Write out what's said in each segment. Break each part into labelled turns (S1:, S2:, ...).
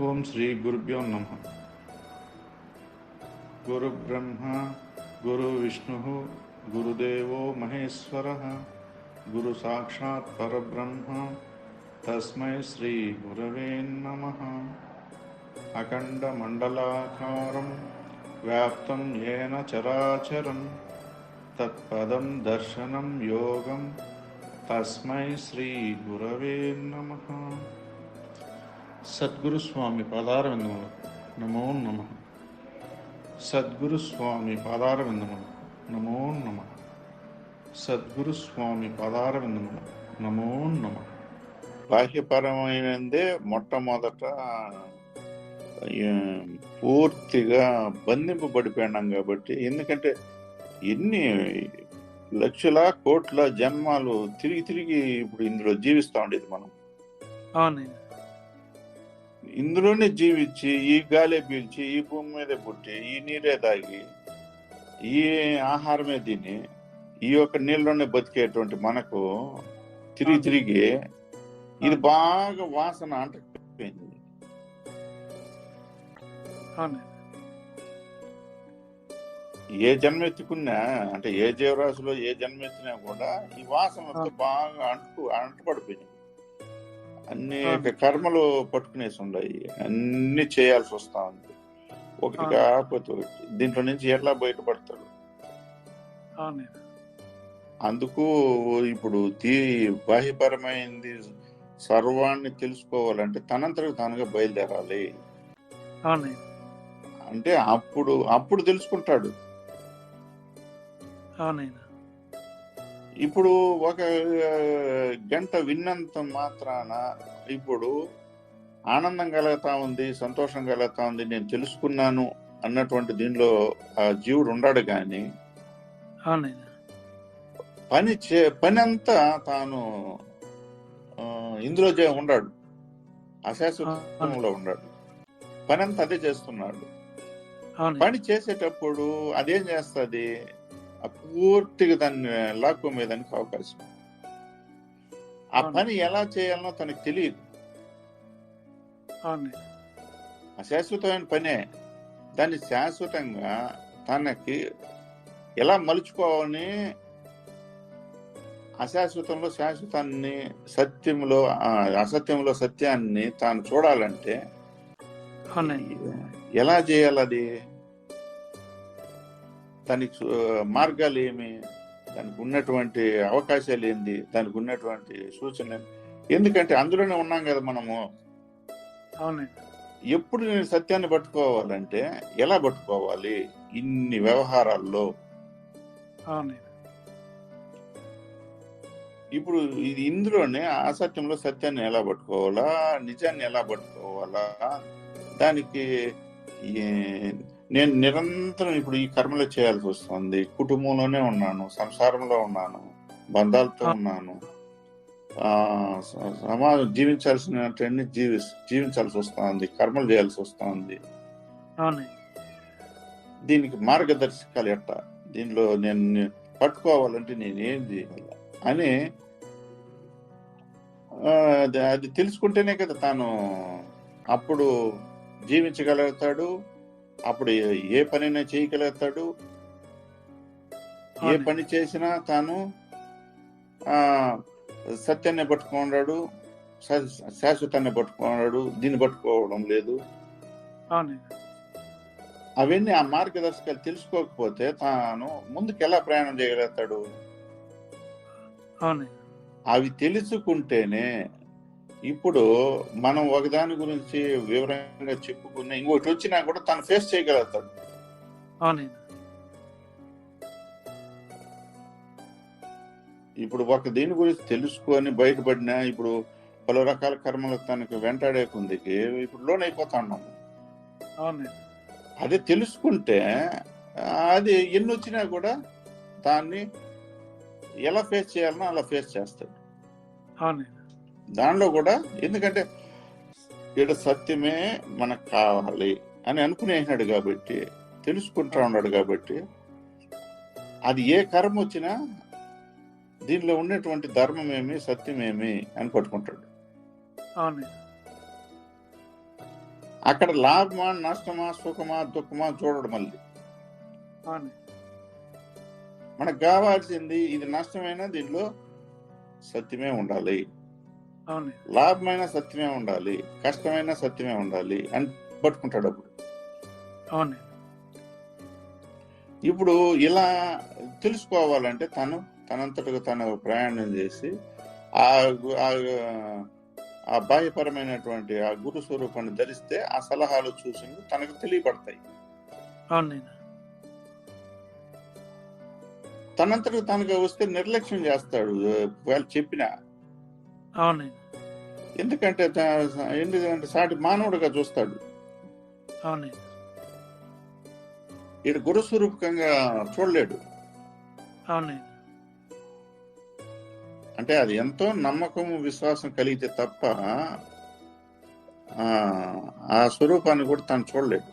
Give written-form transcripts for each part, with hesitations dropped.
S1: ఓం శ్రీ గురుభ్యో నమ. గురు బ్రహ్మ గురు విష్ణు గురుదేవో మహేశ్వర గురు సాక్షాత్ పరబ్రహ్మ తస్మై శ్రీ గురవే నమ. అఖండ మండలాకారం వ్యాప్తం ఏన చరాచరం తత్పదం దర్శనం యోగం తస్మై శ్రీ గురవే నమ. సద్గురు స్వామి పాదారవిందములకు నమో నమ. సద్గురు స్వామి పాదారవిందములకు నమో నమ. సద్గురు స్వామి పాదారవిందములకు నమో నమ. బాహ్యపరమైనదే మొట్టమొదట పూర్తిగా బంధింపబడిపోయినాం కాబట్టి, ఎందుకంటే ఎన్ని లక్షల కోట్ల జన్మాలు తిరిగి తిరిగి ఇప్పుడు ఇందులో జీవిస్తూ ఉండేది మనం. ఇందులోనే జీవించి, ఈ గాలే పీల్చి, ఈ భూమి మీదే పుట్టి, ఈ నీరే తాగి, ఈ ఆహారమే తిని, ఈ యొక్క నీళ్ళలోనే బతికేటువంటి మనకు తిరిగి తిరిగి ఇది బాగా వాసన అంటకపోయింది. ఏ జన్మెత్తుకున్నా, అంటే ఏ జీవరాశిలో ఏ జన్మెత్తినా కూడా ఈ వాసనతో బాగా అంటుపడిపోయింది. అనేక కర్మలు పట్టుకునేసి ఉన్నాయి, అన్ని చేయాల్సి వస్తా ఉంది. ఒకటి కాకపోతే ఒకటి. దీంట్లో నుంచి ఎట్లా బయటపడతాడు? అందుకు ఇప్పుడు బాహ్యపరమైంది సర్వాన్ని తెలుసుకోవాలంటే తనంతరకు తానుగా బయలుదేరాలి. అంటే అప్పుడు తెలుసుకుంటాడు. ఇప్పుడు ఒక గంట విన్నంత మాత్రాన ఇప్పుడు ఆనందం కలుగుతా ఉంది, సంతోషం కలుగుతా ఉంది, నేను తెలుసుకున్నాను అన్నటువంటి దీనిలో ఆ జీవుడు ఉన్నాడు. కానీ పని అంతా తాను ఇందులో ఉన్నాడు, అశాశ్వతంలో ఉన్నాడు. పని అంతా అదే చేస్తున్నాడు. పని చేసేటప్పుడు అదేం చేస్తుంది? పూర్తిగా దాన్ని లాక్కోమేదానికి అవకాశం. ఆ పని ఎలా చేయాలనో తనకు తెలియదు. అశాశ్వతమైన పనే. దాన్ని శాశ్వతంగా తనకి ఎలా మలుచుకోవాలని, అశాశ్వతంలో శాశ్వతాన్ని, సత్యంలో అసత్యంలో సత్యాన్ని తాను చూడాలంటే ఎలా చేయాలి? అది దానికి మార్గాలు ఏమి, దానికి ఉన్నటువంటి అవకాశాలు ఏంది, దానికి ఉన్నటువంటి సూచనలు. ఎందుకంటే అందులోనే ఉన్నాం కదా మనము. ఎప్పుడు నేను సత్యాన్ని పట్టుకోవాలంటే ఎలా పట్టుకోవాలి? ఇన్ని వ్యవహారాల్లో ఇప్పుడు ఇది ఇందులోనే అసత్యంలో సత్యాన్ని ఎలా పట్టుకోవాలా, నిజాన్ని ఎలా పట్టుకోవాలా, దానికి నేను నిరంతరం ఇప్పుడు ఈ కర్మలు చేయాల్సి వస్తుంది. కుటుంబంలోనే ఉన్నాను, సంసారంలో ఉన్నాను, బంధాలతో ఉన్నాను, సమాజం జీవించాల్సినవన్నీ జీవించాల్సి వస్తుంది, కర్మలు చేయాల్సి వస్తుంది. దీనికి మార్గదర్శకాలు ఎట్టా, దీనిలో నేను పట్టుకోవాలంటే నేనేం చేయాలి అని అది తెలుసుకుంటేనే కదా తాను అప్పుడు జీవించగలుగుతాడు. అప్పుడు ఏ పనైనా చేయగలుగుతాడు. ఏ పని చేసినా తాను సత్యాన్ని పట్టుకున్నాడు, శాశ్వతాన్ని పట్టుకున్నాడు. దీన్ని పట్టుకోవడం లేదు. అవన్నీ ఆ మార్గదర్శకాలు తెలుసుకోకపోతే తాను ముందుకు ఎలా ప్రయాణం చేయగలుగుతాడు? అవి తెలుసుకుంటేనే ఇప్పుడు మనం ఒకదాని గురించి వివరంగా చెప్పుకున్న ఇంకోటి వచ్చినా కూడా తను ఫేస్ చేయగలుగుతాడు. ఇప్పుడు ఒక దీని గురించి తెలుసుకొని బయటపడినా ఇప్పుడు పలు రకాల కర్మలు తనకు వెంటాడే కొందికి ఇప్పుడు లోన్ అయిపోతా ఉన్నాము. అదే తెలుసుకుంటే అది ఎన్ని వచ్చినా కూడా దాన్ని ఎలా ఫేస్ చేయాలనో అలా ఫేస్ చేస్తాడు. దానిలో కూడా ఎందుకంటే ఇక్కడ సత్యమే మనకు కావాలి అని అనుకునేసినాడు కాబట్టి, తెలుసుకుంటా ఉన్నాడు కాబట్టి, అది ఏ కర్మ వచ్చినా దీనిలో ఉన్నటువంటి ధర్మం ఏమి, సత్యం ఏమి అని పట్టుకుంటాడు. అక్కడ లాభమా నష్టమా సుఖమా దుఃఖమా చూడడం మళ్ళీ
S2: అవును
S1: మనకు కావాల్సింది ఇది నష్టమైనా దీనిలో సత్యమే ఉండాలి,
S2: అవును
S1: లాభమైన సత్యమే ఉండాలి, కష్టమైన సత్యమే ఉండాలి అని పట్టుకుంటాడు. అప్పుడు
S2: అవును
S1: ఇప్పుడు ఇలా తెలుసుకోవాలంటే తనంతటగా తను ప్రయాణం చేసి ఆ బాహ్యపరమైనటువంటి ఆ గురు స్వరూపాన్ని ధరిస్తే ఆ సలహాలు సూచనలు తనకు తెలియపడతాయి.
S2: అవును
S1: తనంతటకు తనకు వస్తే నిర్లక్ష్యం చేస్తాడు వాళ్ళు చెప్పినా.
S2: అవును
S1: ఎందుకంటే సాటి మానవుడిగా చూస్తాడు.
S2: అవును
S1: ఈడు గురు స్వరూపకంగా చూడలేడు.
S2: అవును
S1: అంటే అది ఎంతో నమ్మకం విశ్వాసం కలిగితే తప్ప ఆ స్వరూపాన్ని కూడా తను చూడలేడు.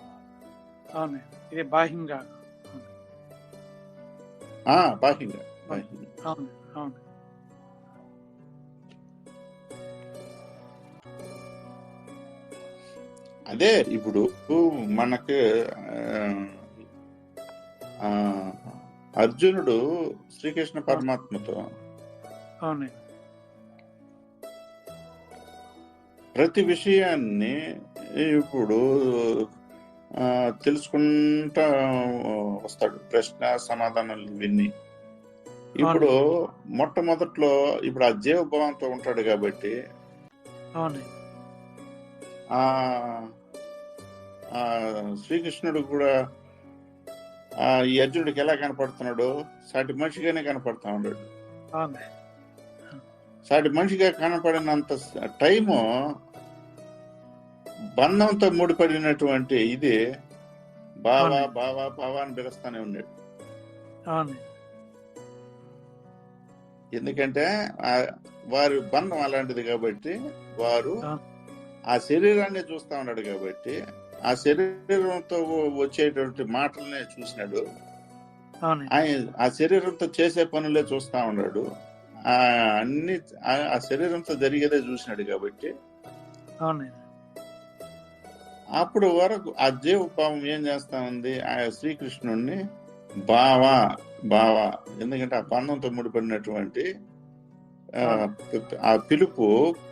S2: అవును ఇది బాహ్యంగా
S1: బాహ్యంగా.
S2: అవును అవును
S1: అదే ఇప్పుడు మనకు అర్జునుడు శ్రీకృష్ణ పరమాత్మతో
S2: అవును
S1: ప్రతి విషయాన్ని ఇప్పుడు తెలుసుకుంటా వస్తాడు, ప్రశ్న సమాధానాలు విని. ఇప్పుడు మొట్టమొదట్లో ఇప్పుడు ఆ జీవభావంతో ఉంటాడు కాబట్టి శ్రీకృష్ణుడు కూడా ఈ అర్జునుడికి ఎలా కనపడుతున్నాడు, సాటి మనిషిగానే కనపడతా ఉన్నాడు. సాటి మనిషిగా కనపడినంత టైము బంధంతో ముడిపడినటువంటి ఇది బావా బావా బావా అని పిలుస్తానే ఉన్నాడు. ఎందుకంటే వారి బంధం అలాంటిది కాబట్టి, వారు ఆ శరీరాన్ని చూస్తా ఉన్నాడు కాబట్టి ఆ శరీరంతో వచ్చేటువంటి మాటలనే చూసినాడు, ఆ శరీరంతో చేసే పనులే చూస్తా ఉన్నాడు, అన్ని ఆ శరీరంతో జరిగేదే చూసినాడు కాబట్టి అప్పుడు వరకు ఆ జీవభావం ఏం చేస్తా ఉంది, ఆ శ్రీకృష్ణుడిని బావా బావా, ఎందుకంటే ఆ బంధంతో ముడిపడినటువంటి ఆ పిలుపు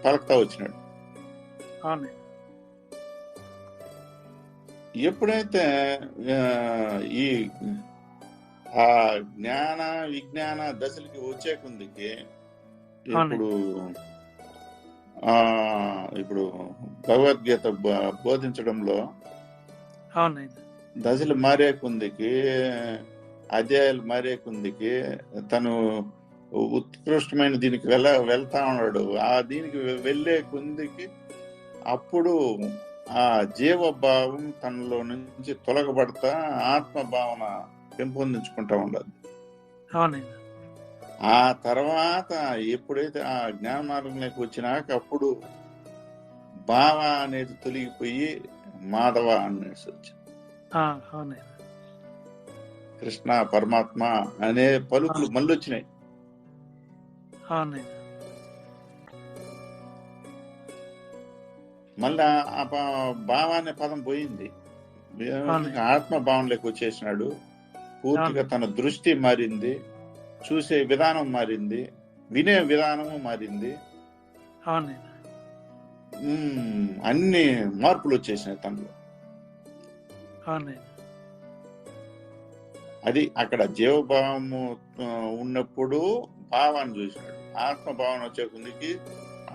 S1: పలుకుతా వచ్చినాడు. ఎప్పుడైతే ఈ ఆ జ్ఞాన విజ్ఞాన దశలకి వచ్చే కొందికి ఇప్పుడు భగవద్గీత బోధించడంలో దశలు మారే కొందికి, అధ్యాయాలు మారే కొందికి తను ఉత్కృష్టమైన దీనికి వెళ్తా ఉన్నాడు. ఆ దీనికి వెళ్ళే కొందికి అప్పుడు ఆ జీవభావం తనలో నుంచి తొలగబడతా ఆత్మభావన పెంపొందించుకుంటా ఉండదు. ఆ తర్వాత ఎప్పుడైతే ఆ జ్ఞాన మార్గంలోకి వచ్చినాక అప్పుడు భావ అనేది తొలగిపోయి మాధవ అనేసి వచ్చింది. కృష్ణ పరమాత్మ అనే పలుకులు మళ్ళీ వచ్చినాయి. మళ్ళా ఆ భావ అనే పదం పోయింది, ఆత్మభావంలోకి వచ్చేసినాడు. పూర్తిగా తన దృష్టి మారింది, చూసే విధానం మారింది, వినే విధానము మారింది, అన్ని మార్పులు వచ్చేసినాయి తనలో. అది అక్కడ జీవభావము ఉన్నప్పుడు భావాన్ని చూసినాడు. ఆత్మభావన వచ్చే కొందికి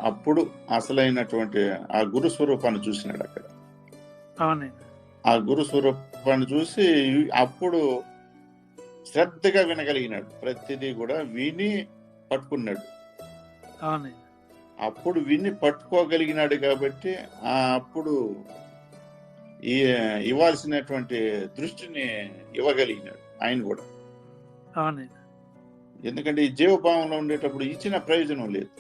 S1: అప్పుడు అసలైనటువంటి ఆ గురు స్వరూపాన్ని చూసినాడు. అక్కడ ఆ గురు స్వరూపాన్ని చూసి అప్పుడు శ్రద్ధగా వినగలిగినాడు, ప్రతిదీ కూడా విని పట్టుకున్నాడు. అప్పుడు విని పట్టుకోగలిగినాడు కాబట్టి అప్పుడు ఇవ్వాల్సినటువంటి దృష్టిని ఇవ్వగలిగినాడు ఆయన కూడా. ఎందుకంటే ఈ జీవభావంలో ఉండేటప్పుడు ఇచ్చిన ప్రయోజనం లేదు.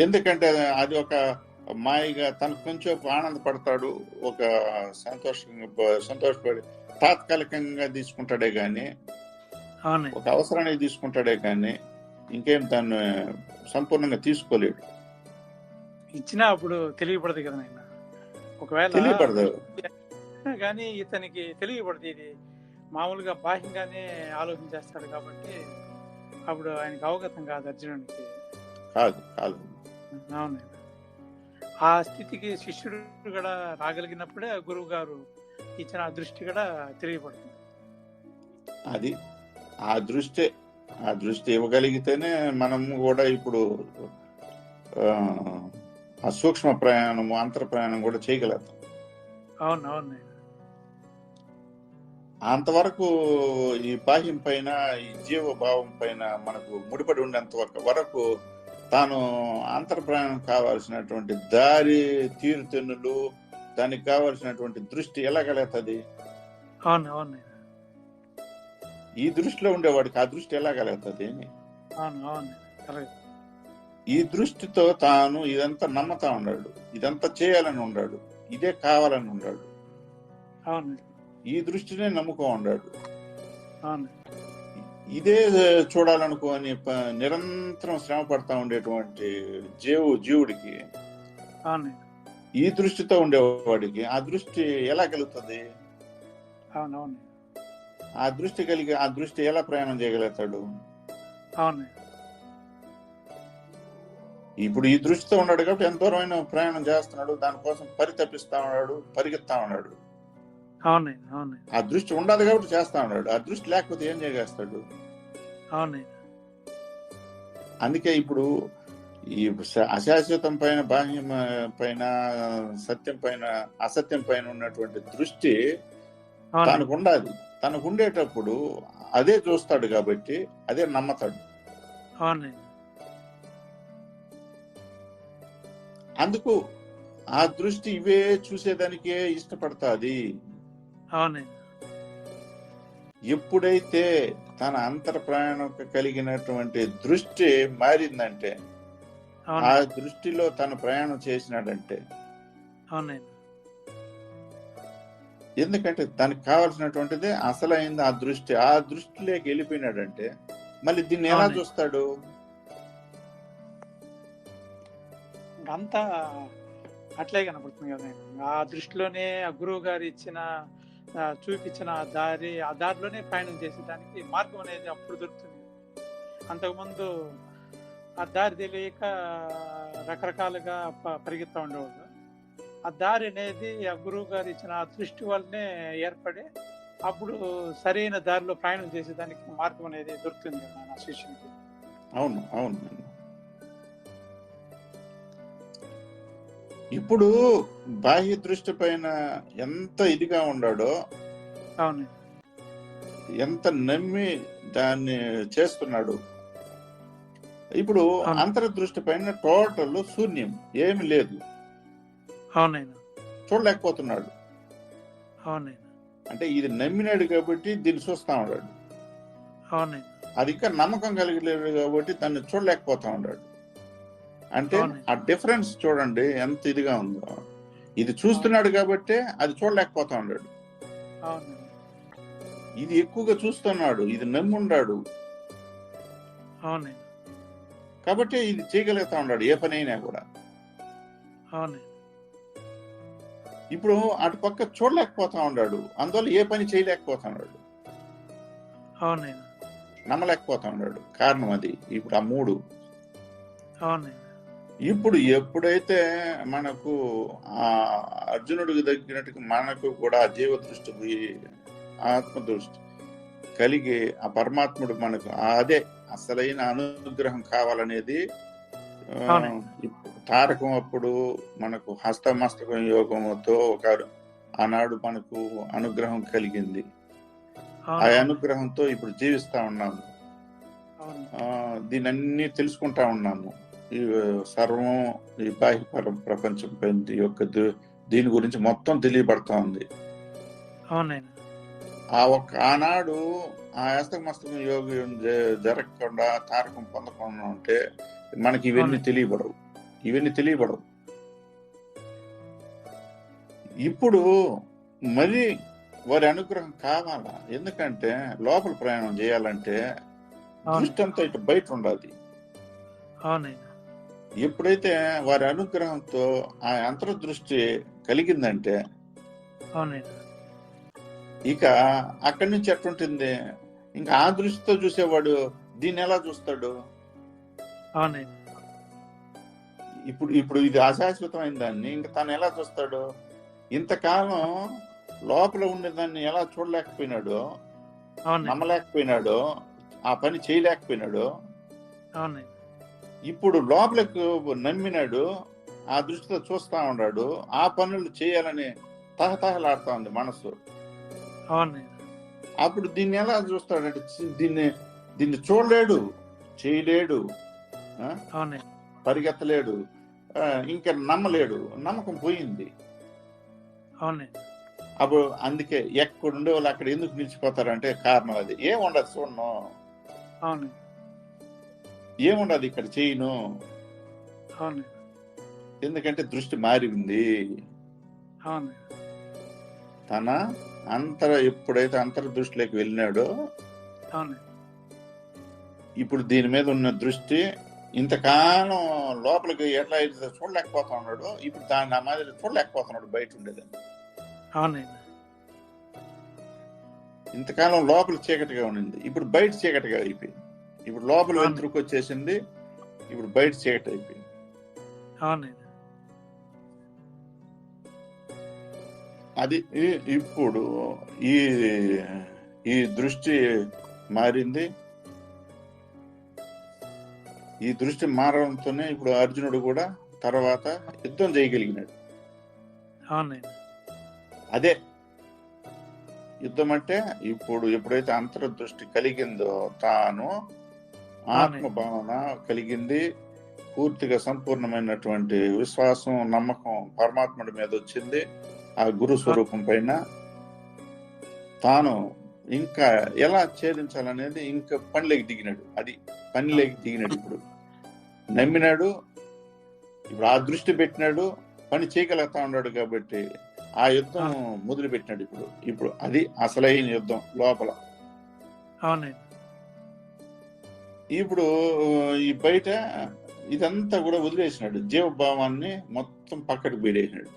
S1: ఎందుకంటే అది ఒక మాయగా తనకు కొంచెం ఆనందపడతాడు, ఒక సంతోషపడి తాత్కాలికంగా తీసుకుంటాడే గాని, ఒక అవసరానికి తీసుకుంటాడే కానీ ఇంకేం దాన్ని సంపూర్ణంగా తీసుకోలేడు.
S2: ఇచ్చినా అప్పుడు తెలియపడదు కదా నాయన. ఒకవేళ
S1: తెలియపడదు.
S2: కానీ ఇతనికి తెలియపడదు. ఇది మామూలుగా బాహ్యంగానే ఆలోచించేస్తాడు కాబట్టి అప్పుడు ఆయనకి అవగతం కాదు అర్జునుడికి.
S1: కాదు కాదు.
S2: అవును. ఆ స్థితికి శిష్యుడు కూడా రాగలిగినప్పుడే గురువు గారు ఇచ్చిన ఆ దృష్టి కూడా తెలియపడుతుంది.
S1: అది ఆ దృష్టి ఇవ్వగలిగితేనే మనం కూడా ఇప్పుడు ఆ సూక్ష్మ ప్రయాణము, అంతర ప్రయాణం కూడా చేయగలుగుతాం.
S2: అవును అవును.
S1: అంతవరకు ఈ బాహ్యం పైన, ఈ జీవభావం పైన మనకు ముడిపడి ఉండేంత వరకు తాను అంతర ప్రయాణం కావాల్సినటువంటి దారి తీరుతెన్నులు, దానికి కావాల్సినటువంటి దృష్టి ఎలా కలుగుతుంది?
S2: అవును అవును.
S1: ఈ దృష్టిలో ఉండేవాడికి ఆ దృష్టి ఎలా కలుగుతుంది?
S2: అవును అవును.
S1: ఈ దృష్టితో తాను ఇదంతా నమ్ముతా ఉన్నాడు, ఇదంతా చేయాలని ఉన్నాడు, ఇదే కావాలని ఉన్నాడు.
S2: అవును.
S1: ఈ దృష్టినే నమ్ముకో ఉన్నాడు.
S2: అవును.
S1: ఇదే చూడాలనుకోని నిరంతరం శ్రమ పడతా ఉండేటువంటి జీవుడికి,
S2: అవును,
S1: ఈ దృష్టితో ఉండేవాడికి ఆ దృష్టి ఎలా కలుగుతుంది?
S2: అవునవును.
S1: ఆ దృష్టి ఎలా ప్రయాణం చేయగలుగుతాడు?
S2: అవును.
S1: ఇప్పుడు ఈ దృష్టితో ఉన్నాడు కాబట్టి ఎంత దూరమైన ప్రయాణం చేస్తున్నాడు, దానికోసం పరితపిస్తా ఉన్నాడు, పరిగెత్తా ఉన్నాడు.
S2: అవును అవును.
S1: ఆ దృష్టి ఉండదు కాబట్టి చేస్తా ఉన్నాడు. ఆ దృష్టి లేకపోతే ఏం చేయగేస్తాడు?
S2: అవును.
S1: అందుకే ఇప్పుడు ఈ అశాశ్వతం పైన, బాహ్యం పైన, సత్యం పైన, అసత్యం పైన ఉన్నటువంటి దృష్టి తనకు ఉండాలి. తనకు ఉండేటప్పుడు అదే చూస్తాడు కాబట్టి అదే నమ్మతాడు. అందుకు ఆ దృష్టి ఇవే చూసేదానికే ఇష్టపడతాది. ఎప్పుడైతే తన అంతర ప్రయాణం కలిగినటువంటి దృష్టి మారిందంటే, ఆ దృష్టిలో తను ప్రయాణం చేసినాడంటే, ఎందుకంటే దానికి కావాల్సినటువంటిదే అసలైంది ఆ దృష్టి. ఆ దృష్టిలోకి వెళ్ళిపోయినాడంటే మళ్ళీ దీన్ని ఎలా చూస్తాడు?
S2: అంతా అట్లే కనపడుతుంది కదా. ఆ దృష్టిలోనే ఆ గురువు గారు చూపించిన ఆ దారిలోనే ప్రయాణం చేసేదానికి మార్గం అనేది అప్పుడు దొరుకుతుంది. అంతకుముందు ఆ దారి తెలియక రకరకాలుగా పరిగెత్తా ఉండేవాడు. ఆ దారి అనేది ఆ గురువు గారు ఇచ్చిన ఆ దృష్టి వల్లనే ఏర్పడి అప్పుడు సరైన దారిలో ప్రయాణం చేసేదానికి మార్గం అనేది దొరుకుతుంది కదా నా శిష్యునికి.
S1: అవును అవును. ఇప్పుడు బాహ్య దృష్టి పైన ఎంత ఇదిగా ఉన్నాడో,
S2: అవును,
S1: ఎంత నమ్మి దాన్ని చేస్తున్నాడు. ఇప్పుడు అంతర్దృష్టి పైన టోటల్ శూన్యం, ఏమి లేదు.
S2: అవునైనా
S1: చూడలేకపోతున్నాడు.
S2: అవునైనా
S1: అంటే ఇది నమ్మినాడు కాబట్టి దీన్ని చూస్తా ఉన్నాడు.
S2: అవునైనా
S1: అది ఇంకా నమ్మకం కలిగలేదు కాబట్టి దాన్ని చూడలేకపోతా ఉన్నాడు. అంటే ఆ డిఫరెన్స్ చూడండి ఎంత ఇదిగా ఉందో. ఇది చూస్తున్నాడు కాబట్టి అది చూడలేకపోతా ఉన్నాడు. ఇది ఎక్కువగా చూస్తున్నాడు, ఇది నమ్మున్నాడు కాబట్టి ఇది చేయగలుగుతా ఉన్నాడు ఏ పని అయినా కూడా. ఇప్పుడు అటు పక్క చూడలేకపోతా ఉన్నాడు, అందువల్ల ఏ పని చేయలేకపోతా ఉన్నాడు, నమ్మలేకపోతా ఉన్నాడు. కారణం అది. ఇప్పుడు ఆ మూడు. ఇప్పుడు ఎప్పుడైతే మనకు ఆ అర్జునుడికి తగ్గినట్టుగా మనకు కూడా జీవ దృష్టి పోయి ఆత్మ దృష్టి కలిగి ఆ పరమాత్ముడు మనకు అదే అసలైన అనుగ్రహం కావాలనేది తారకం అప్పుడు మనకు హస్తమస్తకం యోగంతో ఆనాడు మనకు అనుగ్రహం కలిగింది. ఆ అనుగ్రహంతో ఇప్పుడు జీవిస్తా ఉన్నాము, దీనన్నీ తెలుసుకుంటా ఉన్నాము. ఈ సర్వం ఈ బాహ్య ప్రపంచం యొక్క దీని గురించి మొత్తం తెలియబడతా ఉంది. ఆనాడు ఆ హస్తమస్తకం యోగం జరగకుండా, తారకం పొందకుండా ఉంటే మనకి ఇవన్నీ తెలియబడవు. ఇప్పుడు మరి వారి అనుగ్రహం కావాలా? ఎందుకంటే లోపల ప్రయాణం చేయాలంటే దృష్టి అంతా ఇటు బయట ఉండాలి. ఎప్పుడైతే వారి అనుగ్రహంతో ఆ అంతర్దృష్టి కలిగిందంటే
S2: అవునండి.
S1: ఇక అక్కడి నుంచి ఎట్లుంటుంది, ఇంకా ఆ దృష్టితో చూసేవాడు దీన్ని ఎలా చూస్తాడు?
S2: అవునండి.
S1: ఇప్పుడు ఇప్పుడు ఇది అశాశ్వతమైన దాన్ని ఇంకా తను ఎలా చూస్తాడు? ఇంతకాలం లోపల ఉండేదాన్ని ఎలా చూడలేకపోయినాడో,
S2: అవునండి.
S1: నమ్మలేకపోయినాడో, ఆ పని చేయలేకపోయినాడో,
S2: అవునండి.
S1: ఇప్పుడు లోపలకు నమ్మినాడు, ఆ దృష్టితో చూస్తా ఉన్నాడు, ఆ పనులు చేయాలని తహతహలాడుతా ఉంది మనసు.
S2: అవునండి.
S1: అప్పుడు దీన్ని ఎలా చూస్తాడంటే దీన్ని దీన్ని చూడలేడు, చేయలేడు, ఆ,
S2: అవునండి.
S1: పరిగెత్తలేడు, ఇంకా నమ్మలేడు, నమ్మకం పోయింది.
S2: అవునండి.
S1: అప్పుడు అందుకే ఎక్కడుండే వాళ్ళు అక్కడ ఎందుకు నిలిచిపోతారంటే కారణం అది. ఏముండదు చూడను,
S2: అవునండి.
S1: ఏముండదు ఇక్కడ చేయను,
S2: అవునండి.
S1: ఎందుకంటే దృష్టి మారింది.
S2: అవునండి.
S1: తన ఎప్పుడైతే అంతర్దృష్టిలోకి వెళ్ళినాడో
S2: అవునండి.
S1: ఇప్పుడు దీని మీద ఉన్న దృష్టి ఇంతకాలం లోపలికి ఎట్లా అయితే చూడలేకపోతా ఉన్నాడు, ఇప్పుడు దాన్ని ఆ మాదిరి చూడలేకపోతున్నాడు బయట ఉండేదని.
S2: అవునండి.
S1: ఇంతకాలం లోపల చీకటిగా ఉండింది, ఇప్పుడు బయట చీకటిగా అయిపోయింది. ఇప్పుడు లోపల
S2: అవునండి.
S1: వెలుతురుకు వచ్చేసింది, ఇప్పుడు బయట చీకటి అయిపోయింది.
S2: అవునండి.
S1: అది ఇప్పుడు ఈ ఈ దృష్టి మారింది. ఈ దృష్టి మారడంతోనే ఇప్పుడు అర్జునుడు కూడా తర్వాత యుద్ధం చేయగలిగినాడు.
S2: అవునండి.
S1: అదే యుద్ధం అంటే ఇప్పుడు ఎప్పుడైతే అంతర్దృష్టి కలిగిందో, తాను
S2: అవునండి.
S1: ఆత్మభావన కలిగింది, పూర్తిగా సంపూర్ణమైనటువంటి విశ్వాసం, నమ్మకం పరమాత్ముడి మీద వచ్చింది, ఆ గురు స్వరూపం పైన. తాను ఇంకా ఎలా ఛేదించాలనేది ఇంకా పనిలోకి దిగినాడు. అది పనిలోకి దిగినాడు. ఇప్పుడు నమ్మినాడు, ఇప్పుడు ఆ దృష్టి పెట్టినాడు, పని చేయగలుగుతా ఉన్నాడు కాబట్టి ఆ యుద్ధం మొదలు పెట్టినాడు. ఇప్పుడు అది అసలైన యుద్ధం లోపల.
S2: అవునండి.
S1: ఇప్పుడు ఈ బయట ఇదంతా కూడా వదిలేసినాడు, జీవభావాన్ని మొత్తం పక్కకు పెడేసినాడు.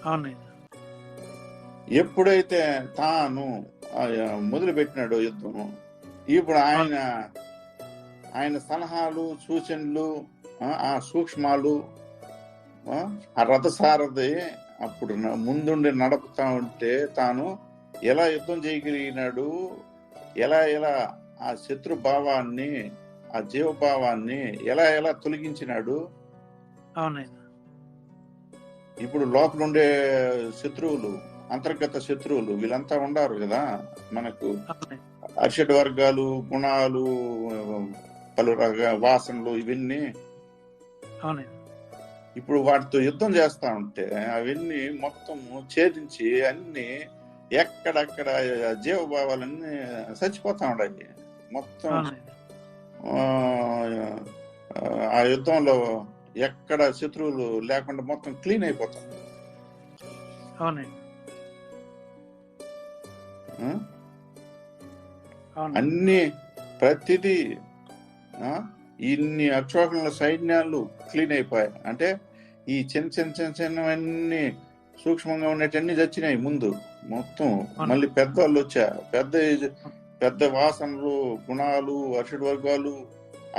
S2: అవునండి.
S1: ఎప్పుడైతే తాను మొదలు పెట్టినాడో యుద్ధం, ఇప్పుడు ఆయన సలహాలు, సూచనలు, ఆ సూక్ష్మాలు, ఆ రథసారథి అప్పుడు ముందుండి నడుపుతా ఉంటే తాను ఎలా యుద్ధం చేయగలిగినాడు, ఎలా ఎలా ఆ శత్రు భావాన్ని, ఆ జీవభావాన్ని ఎలా ఎలా తొలగించినాడు.
S2: అవునండి.
S1: ఇప్పుడు లోపల ఉండే శత్రువులు, అంతర్గత శత్రువులు వీళ్ళంతా ఉండారు కదా మనకు. అరిషడ్ వర్గాలు, గుణాలు, పలు వాసనలు, ఇవన్నీ ఇప్పుడు వాటితో యుద్ధం చేస్తా ఉంటే అవన్నీ మొత్తం ఛేదించి అన్ని ఎక్కడక్కడ జీవభావాలన్నీ చచ్చిపోతా ఉన్నాయి మొత్తం. ఆ యుద్ధంలో ఎక్కడ శత్రువులు లేకుండా మొత్తం క్లీన్ అయిపోతాయి. అన్ని ప్రతిదీ ఇన్ని అక్షోహిణుల సైన్యాలు క్లీన్ అయిపోయాయి. అంటే ఈ చిన్న చిన్న చిన్న చిన్నవన్నీ సూక్ష్మంగా ఉండేటన్ని చచ్చినాయి ముందు మొత్తం. మళ్ళీ పెద్దవాళ్ళు వచ్చా, పెద్ద వాసనలు, గుణాలు, అరిషడ్ వర్గాలు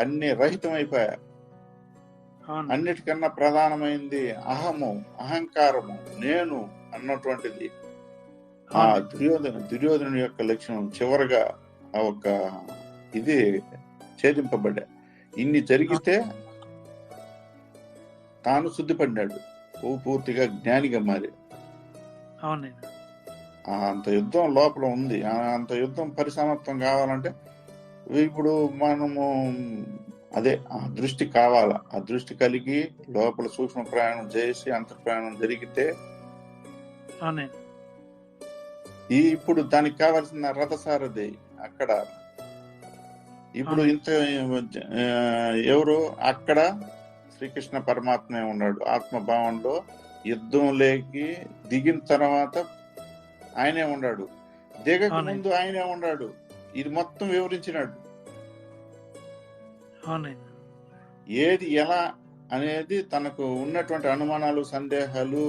S1: అన్ని రహితం అయిపోయా. అన్నిటికన్నా ప్రధానమైంది అహము, అహంకారము, నేను అన్నటువంటిది. ఆ దుర్యోధను యొక్క లక్ష్యం చివరిగా ఆ ఒక ఇది ఛేదింపబడ్డా. ఇన్ని జరిగితే తాను శుద్ధిపడినాడు, పూర్తిగా జ్ఞానిగా మారి. అంత యుద్ధం లోపల ఉంది. అంత యుద్ధం పరిసమాప్తం కావాలంటే ఇప్పుడు మనము అదే ఆ దృష్టి కావాలా. ఆ దృష్టి కలిగి లోపల సూక్ష్మ ప్రయాణం చేసి అంతర్ ప్రయాణం జరిగితే ఇప్పుడు దానికి కావాల్సిన రథసారథి అక్కడ. ఇప్పుడు ఇంత ఎవరు అక్కడ శ్రీకృష్ణ పరమాత్మే ఉన్నాడు ఆత్మభావంలో. యుద్ధంలోకి దిగిన తర్వాత ఆయనే ఉన్నాడు, దిగక ముందు ఆయనే ఉన్నాడు. ఇది మొత్తం వివరించినాడు. ఏది ఎలా అనేది తనకు ఉన్నటువంటి అనుమానాలు, సందేహాలు,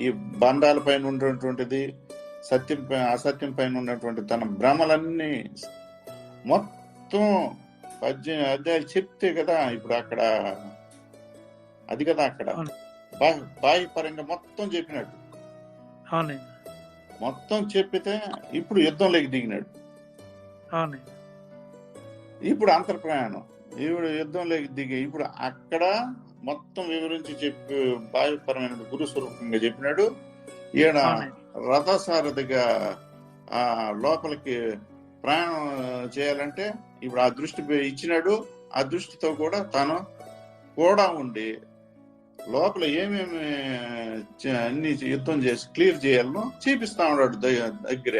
S1: ఈ బంధాల పైన ఉన్నటువంటిది, అసత్యం పైన ఉన్నటువంటి తన భ్రమలన్నీ మొత్తం 18 అధ్యాయాలు చెప్తే కదా ఇప్పుడు అక్కడ అది కదా అక్కడ బాహ్యపరంగా మొత్తం చెప్పినాడు. మొత్తం చెప్పితే ఇప్పుడు యుద్ధంలోకి దిగినాడు. ఇప్పుడు అంతర్ప్రయాణం, ఇప్పుడు యుద్ధంలోకి దిగి ఇప్పుడు అక్కడ మొత్తం వివరించి చెప్పి బాహ్యపరమైన గురు స్వరూపంగా చెప్పినాడు. ఈయన రథసారథిగా ఆ లోపలికి ప్రయాణం చేయాలంటే ఇప్పుడు ఆ దృష్టి ఇచ్చినాడు. ఆ దృష్టితో కూడా తాను కూడా ఉండి లోపల ఏమేమి అన్ని యుద్ధం చేసి క్లియర్ చేయాలనో చూపిస్తా ఉన్నాడు దగ్గర.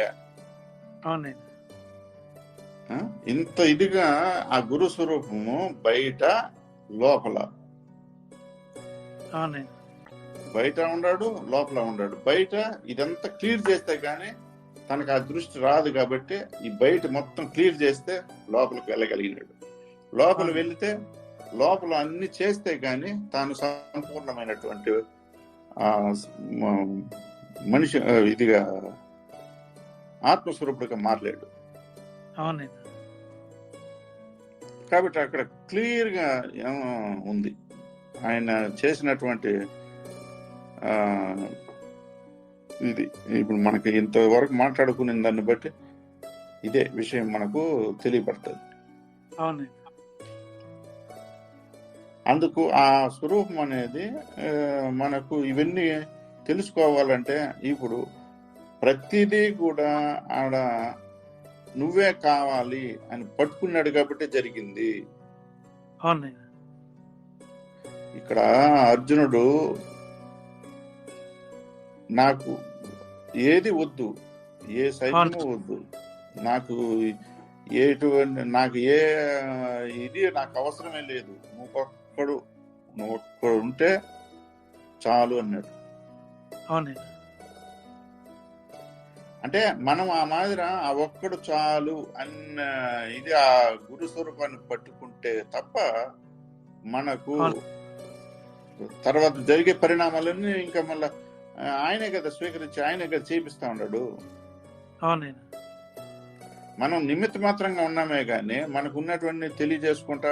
S1: ఇంత ఇదిగా ఆ గురు స్వరూపము బయట లోపల, బయట ఉన్నాడు లోపల ఉన్నాడు. బయట ఇదంతా క్లియర్ చేస్తే గానీ తనకు ఆ దృష్టి రాదు కాబట్టి ఈ బయట మొత్తం క్లియర్ చేస్తే లోపలికి వెళ్ళగలిగినాడు. లోపల వెళితే లోపల అన్ని చేస్తే గాని తాను సంపూర్ణమైనటువంటి మనిషి ఇదిగా ఆత్మస్వరూపుడిగా మారలేడు. కాబట్టి అక్కడ క్లియర్ గా ఉంది ఆయన చేసినటువంటి ఇది. ఇప్పుడు మనకి ఇంతవరకు మాట్లాడుకునే దాన్ని బట్టి ఇదే విషయం మనకు తెలియబడుతుంది. అందుకు ఆ స్వరూపం అనేది మనకు ఇవన్నీ తెలుసుకోవాలంటే ఇప్పుడు ప్రతిదీ కూడా ఆడ నువ్వే కావాలి అని పట్టుకున్నాడు కాబట్టి జరిగింది. ఇక్కడ అర్జునుడు నాకు ఏది వద్దు, ఏ సైన్యము వద్దు, నాకు నాకు ఏ ఇది నాకు అవసరమే లేదు, నువ్వు ఒక్కడు ఉంటే చాలు అన్నాడు. అంటే మనం ఆ మాదిర ఆ ఒక్కడు చాలు అన్న ఇది ఆ గురు స్వరూపాన్ని పట్టుకుంటే తప్ప మనకు తర్వాత జరిగే పరిణామాలన్నీ ఇంకా మళ్ళా ఆయనే కదా స్వీకరించి ఆయనే కదా చేపిస్తా ఉన్నాడు. మనం నిమిత్త మాత్రంగా ఉన్నామే గాని మనకు ఉన్నటువంటి తెలియజేసుకుంటా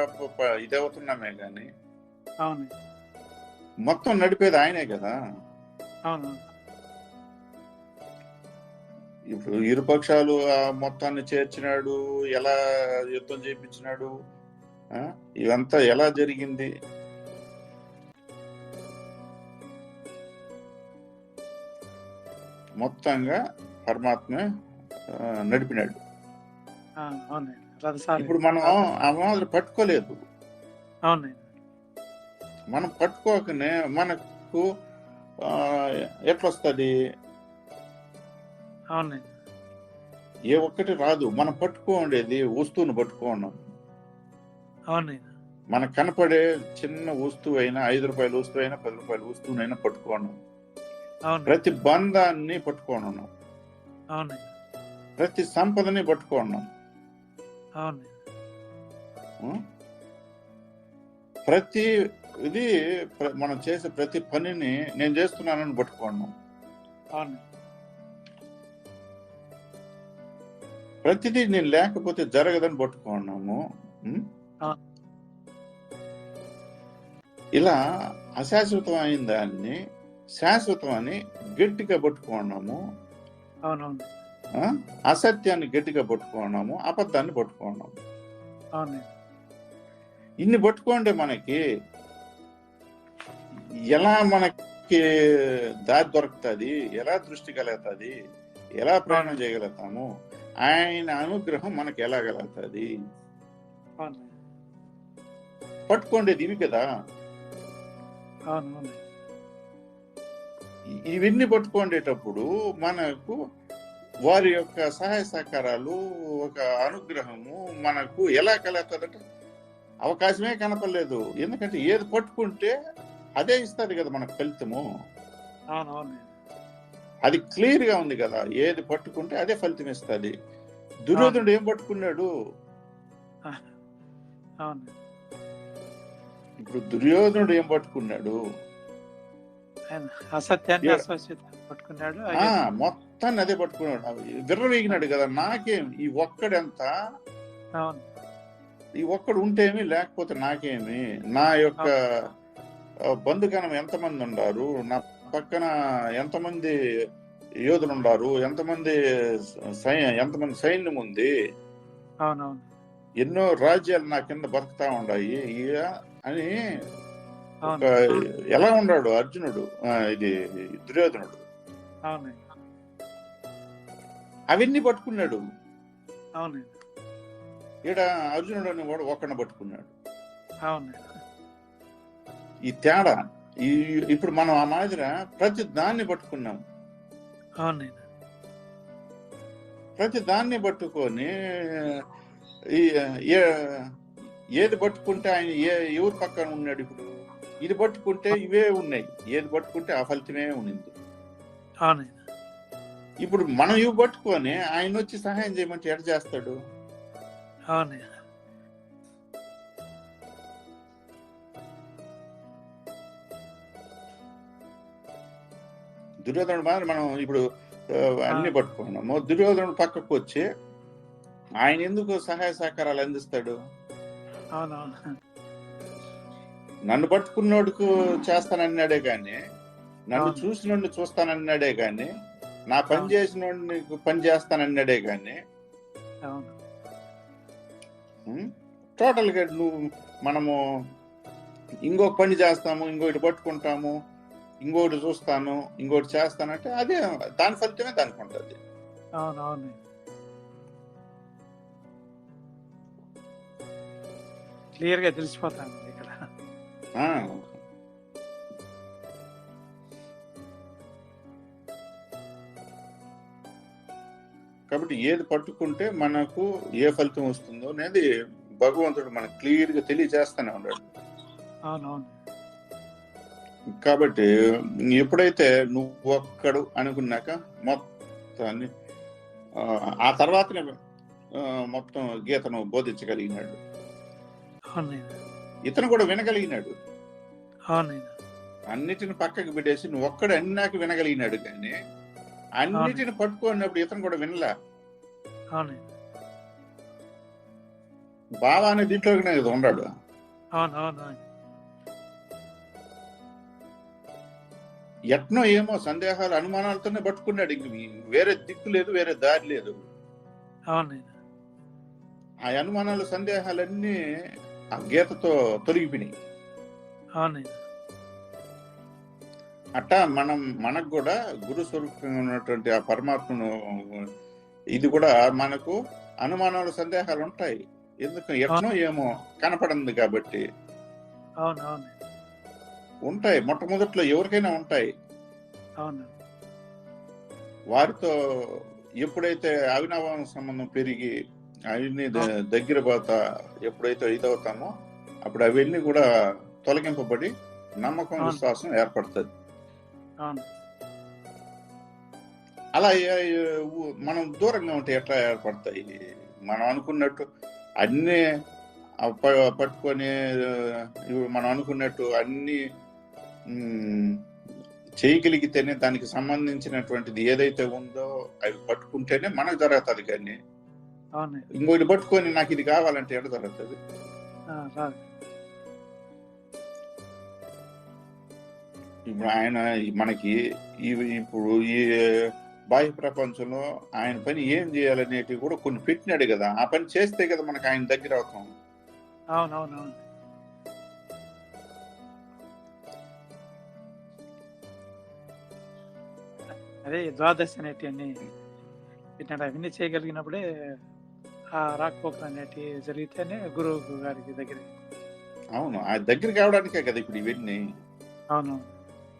S1: ఇదవుతున్నామే గాని మొత్తం నడిపేది ఆయనే కదా. ఇప్పుడు ఇరుపక్షాలు మొత్తాన్ని చేర్చినాడు, ఎలా యుద్ధం చేయించినాడు, ఇదంతా ఎలా జరిగింది. మొత్తంగా పరమాత్మే నడిపినాడు. ఇప్పుడు మనం ఆ మాదిరి పట్టుకోలేదు. మనం పట్టుకోకనే మనకు ఎట్లొస్తుంది, ఏ ఒక్కటి రాదు. మనం పట్టుకోండేది వస్తువును పట్టుకోన్నాం. మనకు కనపడే చిన్న వస్తువు అయినా, 5 రూపాయల వస్తువు అయినా, 10 రూపాయల వస్తువునైనా పట్టుకోన్నాం. ప్రతి బంధాన్ని పట్టుకోనున్నాం, ప్రతి సంపదని పట్టుకోన్నాం, ప్రతి ఇది మనం చేసే ప్రతి పనిని నేను చేస్తున్నానని పట్టుకున్నాం. ప్రతిదీ నేను లేకపోతే జరగదని పట్టుకున్నాము. ఇలా అశాశ్వతమైన దాన్ని శాశ్వతం అని గట్టిగా పట్టుకున్నాము. అసత్యాన్ని గట్టిగా పట్టుకున్నాము, అబద్ధాన్ని పట్టుకున్నాము. ఇన్ని పట్టుకోండి మనకి ఎలా మనకి దారి దొరుకుతుంది, ఎలా దృష్టి కలుగుతుంది, ఎలా ప్రయాణం చేయగలుగుతాము, ఆయన అనుగ్రహం మనకి ఎలా కలుగుతుంది. పట్టుకోండేది ఇవి కదా. ఇవన్నీ పట్టుకోండేటప్పుడు మనకు వారి యొక్క సహాయ సహకారాలు, ఒక అనుగ్రహము మనకు ఎలా కలుగుతుందంటే అవకాశమే కనపడలేదు. ఎందుకంటే ఏది పట్టుకుంటే అదే ఇస్తుంది కదా మనకు ఫలితము. అది క్లియర్ గా ఉంది కదా, ఏది పట్టుకుంటే అదే ఫలితం ఇస్తుంది. దుర్యోధనుడు ఏం పట్టుకున్నాడు? ఇప్పుడు దుర్యోధనుడు ఏం పట్టుకున్నాడు?
S2: ఆయన అసత్యాన్ని
S1: ఏ-
S2: అస్వచ్ఛతను పట్టుకున్నాడు.
S1: ఆ మొత్తాన్ని అదే పట్టుకున్నాడు, విర్రవీగినాడు కదా. నాకేం ఈ ఒక్కడెంత,
S2: అవును
S1: ఈ ఒక్కడు ఉంటేమి లేకపోతే నాకేమి, నా యొక్క బంధుగణం ఎంతమంది ఉండారు, నా పక్కన ఎంతమంది యోధులు ఉండారు, ఎంతమంది ఎంతమంది సైన్యం ఉంది,
S2: అవునవును
S1: ఎన్నో రాజ్యాలు నా కింద బతుకుతా ఉన్నాయి అని
S2: అవును
S1: ఎలా ఉన్నాడు అర్జునుడు, ఇది దుర్యోధనుడు.
S2: అవును
S1: అవన్నీ పట్టుకున్నాడు.
S2: అవును
S1: ఈడ అర్జునుడు అని వాడు ఒక్కడిని పట్టుకున్నాడు.
S2: అవును
S1: ఈ తేడా ఇప్పుడు మనం ఆ మాదిర ప్రతి దాన్ని పట్టుకున్నాం.
S2: అవును
S1: ప్రతి దాన్ని పట్టుకొని ఏది పట్టుకుంటే ఆయన ఎవరు పక్కన ఉన్నాడు. ఇప్పుడు ఇది పట్టుకుంటే ఇవే ఉన్నాయి, ఏది పట్టుకుంటే ఆ ఫలితమే ఉన్నింది.
S2: అవును
S1: ఇప్పుడు మనం ఇవి పట్టుకొని ఆయన వచ్చి సహాయం చేయమంటే ఎడ చేస్తాడు?
S2: అవును
S1: దుర్యోధనుడు మాత్రం మనం ఇప్పుడు అన్ని పట్టుకున్నాము. దుర్యోధనుడు పక్కకు వచ్చి ఆయన ఎందుకు సహాయ సహకారాలు అందిస్తాడు?
S2: అవునవును
S1: నన్ను పట్టుకున్నోడుకు చేస్తానన్నాడే గాని, నన్ను
S2: అవును.
S1: చూసినోడిని చూస్తానన్నాడే గాని, నా పని
S2: అవును.
S1: చేసినోడిని పని చేస్తానన్నాడే గాని,
S2: అవును
S1: టోటల్ గా మనము ఇంకొక పని చేస్తాము, ఇంకొకటి పట్టుకుంటాము, ఇంకొకటి చూస్తాను, ఇంకొకటి చేస్తానంటే అదే దాని ఫలితమే దానికి ఉంటుంది.
S2: అవునవును క్లియర్ గా తెలిసిపోతాను ఇక్కడ.
S1: ఆ, కాబట్టి ఏది పట్టుకుంటే మనకు ఏ ఫలితం వస్తుందో అనేది భగవంతుడు మనకు క్లియర్ గా తెలియజేస్తానే ఉన్నాడు.
S2: అవునవును
S1: కాబట్టి ఎప్పుడైతే నువ్వు ఒక్కడు అనుకున్నాక మొత్తాన్ని ఆ తర్వాతనే మొత్తం గీతను బోధించగలిగినాడు.
S2: అవునైనా
S1: ఇతను కూడా వినగలిగినాడు.
S2: అవునైనా
S1: అన్నిటిని పక్కకి పెట్టేసి నువ్వు ఒక్కడు అన్నాక వినగలిగినాడు, కానీ అన్నిటిని పట్టుకున్నప్పుడు ఇతను కూడా వినలే.
S2: అవునైనా
S1: బావా అనే దీంట్లోనే కదా ఉన్నాడు.
S2: అవునవును
S1: ఎట్నో ఏమో సందేహాలు అనుమానాలతోనే పట్టుకున్నాడు. ఇంక వేరే దిక్కు లేదు, వేరే దారి లేదు.
S2: అవునైనా
S1: ఆ అనుమానాలు సందేహాలన్నీ ఆ గీతతో తొలగిపోయినాయి.
S2: అవునైనా
S1: అట్టా మనకు కూడా గురు స్వరూపంగా ఉన్నటువంటి ఆ పరమాత్మను ఇది కూడా మనకు అనుమానాలు సందేహాలు ఉంటాయి. ఎందుకు ఎట్నో ఏమో కనపడింది కాబట్టి
S2: అవునవును
S1: ఉంటాయి. మొట్టమొదట్లో ఎవరికైనా ఉంటాయి.
S2: అవును
S1: వారితో ఎప్పుడైతే అవినాభావ సంబంధం పెరిగి అవన్నీ దగ్గర పోతా ఎప్పుడైతే ఇదవుతామో అప్పుడు అవన్నీ కూడా తొలగింపబడి నమ్మకం, విశ్వాసం ఏర్పడుతుంది. అలా మనం దూరంగా ఉంటే ఎట్లా ఏర్పడతాయి? మనం అనుకున్నట్టు అన్నీ పట్టుకొని మనం అనుకున్నట్టు అన్ని చేయగలిగితేనే దానికి సంబంధించినటువంటిది ఏదైతే ఉందో అవి పట్టుకుంటేనే మనకు జరుగుతుంది. కానీ ఇంకోటి పట్టుకొని నాకు ఇది కావాలంటే ఎక్కడ జరుగుతుంది? ఇప్పుడు ఆయన మనకి ఇప్పుడు ఈ బాహ్య ప్రపంచంలో ఆయన పని ఏం చేయాలనేటివి కూడా కొన్ని పెట్టినాడు కదా. ఆ పని చేస్తే కదా మనకు ఆయన దగ్గర అవుతాం.
S2: అవునవునవును అదే ద్వాదశ అనేటివన్నీ పెట్టినాడు. అవన్నీ చేయగలిగినప్పుడే ఆ రాకపోకలు అనేటివి జరిగితేనే గురువు గారికి దగ్గర.
S1: అవును, ఆ దగ్గర కావడానికే కదా ఇప్పుడు ఇవన్నీ.
S2: అవును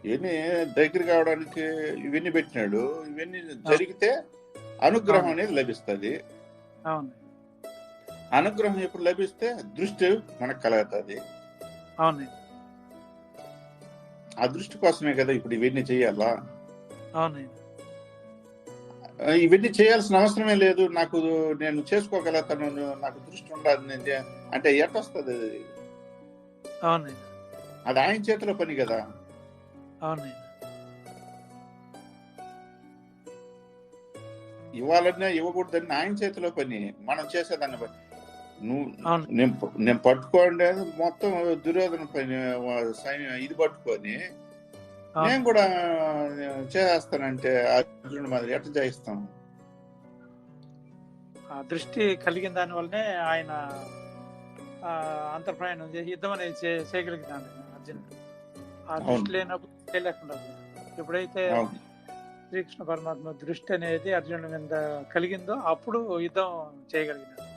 S1: ఇవన్నీ దగ్గర కావడానికి ఇవన్నీ పెట్టినాడు. ఇవన్నీ జరిగితే అనుగ్రహం అనేది లభిస్తుంది.
S2: అవును
S1: అనుగ్రహం ఎప్పుడు లభిస్తే దృష్టి మనకు కలుగుతుంది.
S2: అవును
S1: ఆ దృష్టి కోసమే కదా ఇప్పుడు ఇవన్నీ చేయాలా.
S2: అవును
S1: ఇవన్నీ చేయాల్సిన అవసరమే లేదు, నాకు నేను చేసుకోగలుగుతాను, నాకు దృష్టి ఉండదు అంటే ఎట్టొస్తుంది?
S2: అవును
S1: అది ఆయన చేతిలో పని కదా.
S2: అవును.
S1: ఇవ్వాలన్నా ఇవ్వకూడదని ఆయన చేతిలో పని, మనం చేసేదాన్ని బట్టి. నువ్వు
S2: అవును.
S1: నేను పట్టుకోండి మొత్తం దుర్యోధన పని ఇది పట్టుకొని నేను
S2: అవును.
S1: కూడా చేస్తానంటే అర్జునుడి మాదిరి ఎట్లా చేయిస్తాం?
S2: ఆ దృష్టి కలిగిన దాని వల్లనే ఆయన అంతర్ప్రయాణం చేసి యుద్ధం అనేది చేయగలిగినాడు అర్జునుడు. ఆ దృష్టి
S1: అవును
S2: లేనప్పుడు చేయలేకుండా పోయాడు. ఎప్పుడైతే
S1: అవును
S2: శ్రీకృష్ణ పరమాత్మ దృష్టి అనేది అర్జునుడి మీద కలిగిందో అప్పుడు యుద్ధం చేయగలిగినాడు.